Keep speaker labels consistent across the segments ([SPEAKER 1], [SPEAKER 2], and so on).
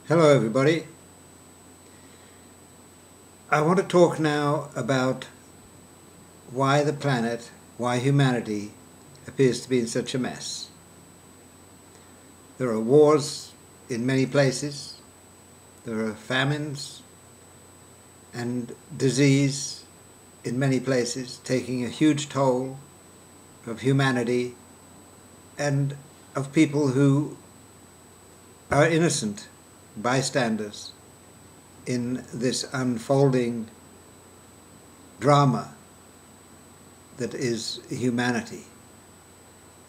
[SPEAKER 1] Hello everybody. I want to talk now about why the planet, why humanity appears to be in such a mess. There are wars in many places, there are famines and disease in many places, taking a huge toll of humanity and of people who are innocent bystanders in this unfolding drama that is humanity.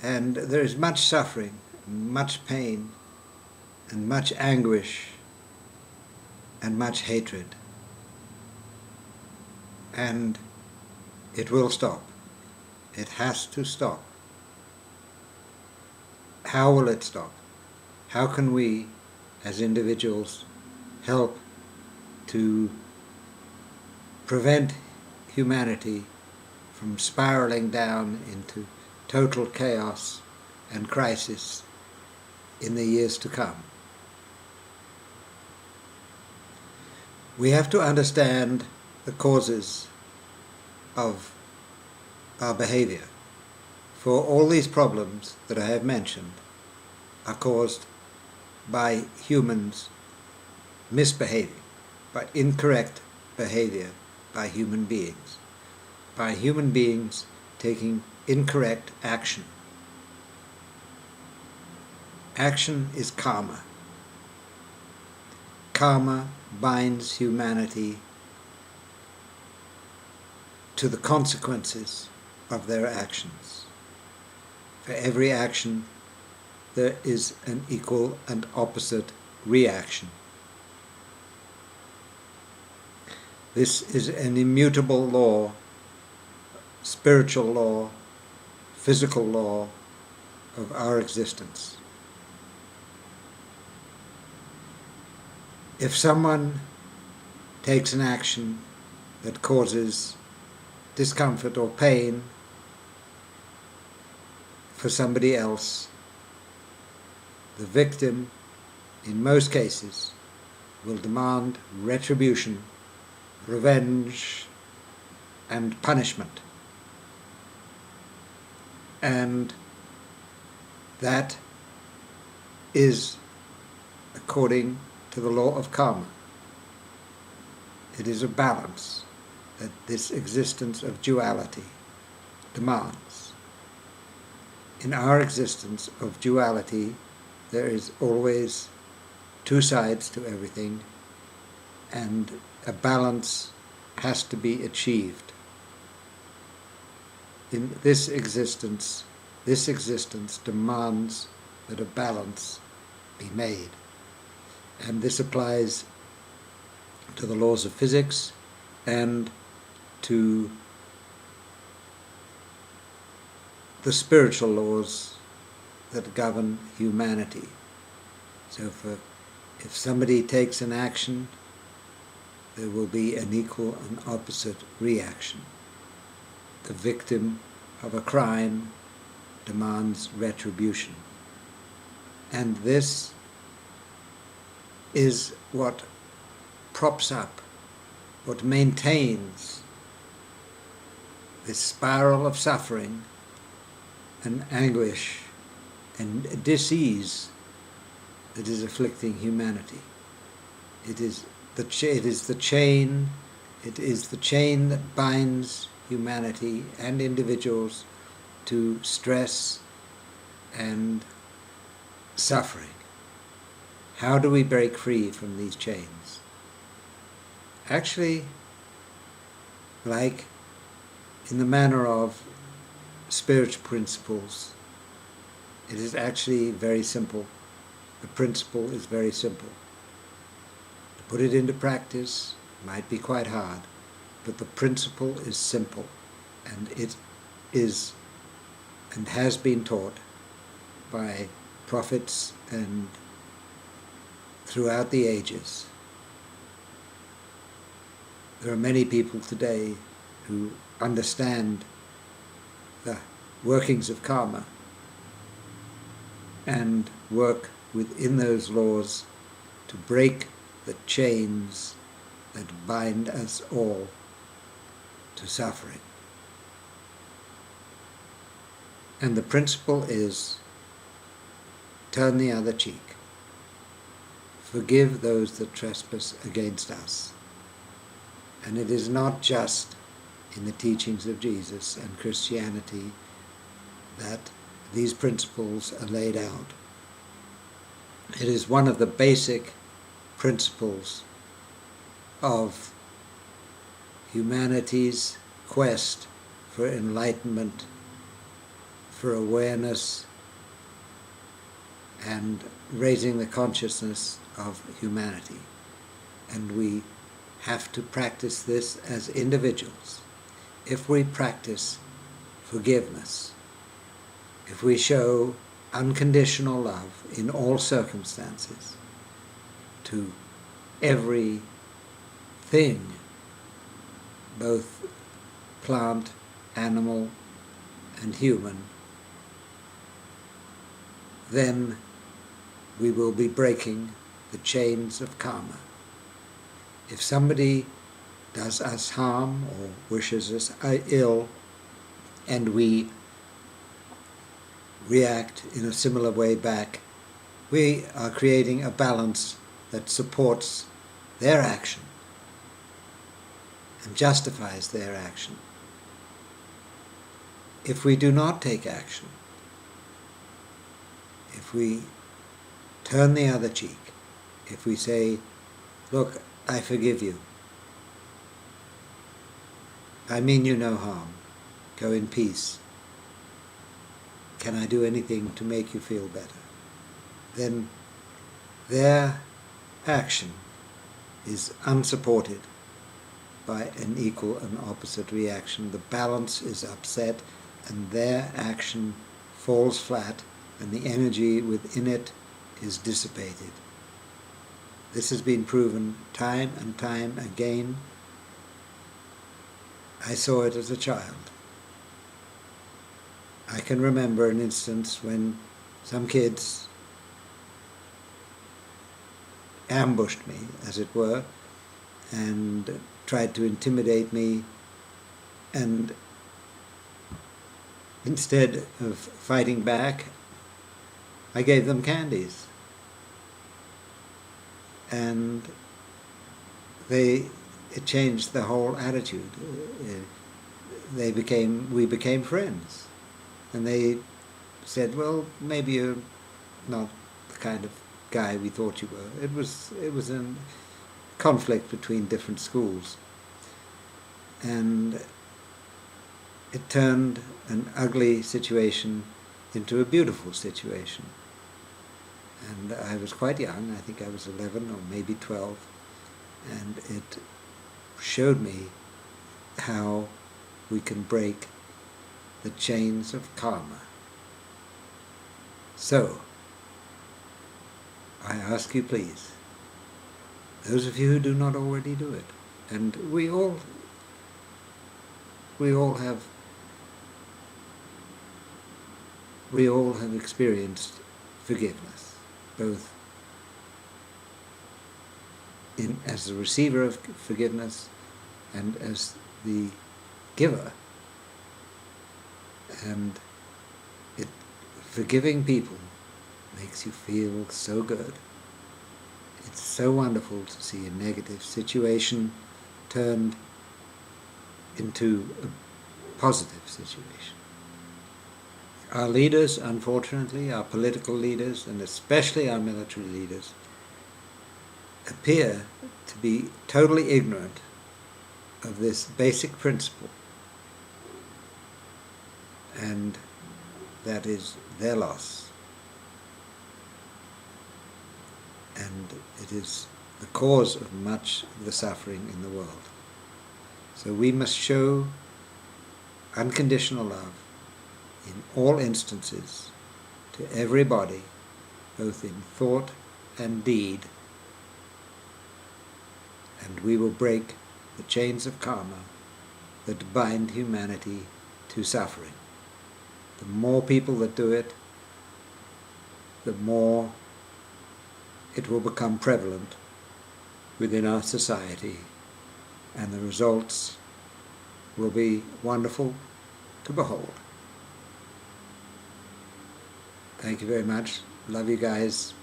[SPEAKER 1] And there is much suffering, much pain, and much anguish, and much hatred. And it will stop. It has to stop. How will it stop? How can we, as individuals, help to prevent humanity from spiraling down into total chaos and crisis in the years to come? We have to understand the causes of our behavior. For all these problems that I have mentioned are caused by humans misbehaving, by incorrect behavior by human beings taking incorrect action. Action is karma. Karma binds humanity to the consequences of their actions. For every action, there is an equal and opposite reaction. This is an immutable law, spiritual law, physical law of our existence. If someone takes an action that causes discomfort or pain for somebody else, the victim, in most cases, will demand retribution, revenge, and punishment. And that is according to the law of karma. It is a balance that this existence of duality demands. In our existence of duality, there is always two sides to everything, and a balance has to be achieved. In this existence demands that a balance be made. And this applies to the laws of physics and to the spiritual laws that govern humanity. So if somebody takes an action, there will be an equal and opposite reaction. The victim of a crime demands retribution. And this is what props up, what maintains this spiral of suffering and anguish and dis-ease that is afflicting humanity. It is the chain that binds humanity and individuals to stress and suffering. How do we break free from these chains? Actually, like in the manner of spiritual principles, it is actually very simple. The principle is very simple. To put it into practice might be quite hard, but the principle is simple, and it is and has been taught by prophets and throughout the ages. There are many people today who understand the workings of karma and work within those laws to break the chains that bind us all to suffering. And the principle is, turn the other cheek. Forgive those that trespass against us. And it is not just in the teachings of Jesus and Christianity that these principles are laid out. It is one of the basic principles of humanity's quest for enlightenment, for awareness, and raising the consciousness of humanity. And we have to practice this as individuals. If we practice forgiveness, if we show unconditional love in all circumstances to every thing, both plant, animal, and human, then we will be breaking the chains of karma. If somebody does us harm or wishes us ill, and we react in a similar way back, we are creating a balance that supports their action and justifies their action. If we do not take action, if we turn the other cheek, if we say, look, I forgive you, I mean you no harm, go in peace, can I do anything to make you feel better? Then their action is unsupported by an equal and opposite reaction. The balance is upset and their action falls flat and the energy within it is dissipated. This has been proven time and time again. I saw it as a child. I can remember an instance when some kids ambushed me, as it were, and tried to intimidate me, and instead of fighting back, I gave them candies. And it changed the whole attitude. We became friends. And they said, well, maybe you're not the kind of guy we thought you were. It was a conflict between different schools. And it turned an ugly situation into a beautiful situation. And I was quite young, I think I was 11 or maybe 12, and it showed me how we can break the chains of karma. So, I ask you please, those of you who do not already do it, and we all have experienced forgiveness, both as the receiver of forgiveness and as the giver. And forgiving people makes you feel so good. It's so wonderful to see a negative situation turned into a positive situation. Our leaders, unfortunately, our political leaders, and especially our military leaders, appear to be totally ignorant of this basic principle, and that is their loss. And it is the cause of much of the suffering in the world. So we must show unconditional love in all instances to everybody, both in thought and deed, and we will break the chains of karma that bind humanity to suffering. The more people that do it, the more it will become prevalent within our society, and the results will be wonderful to behold. Thank you very much. Love you guys.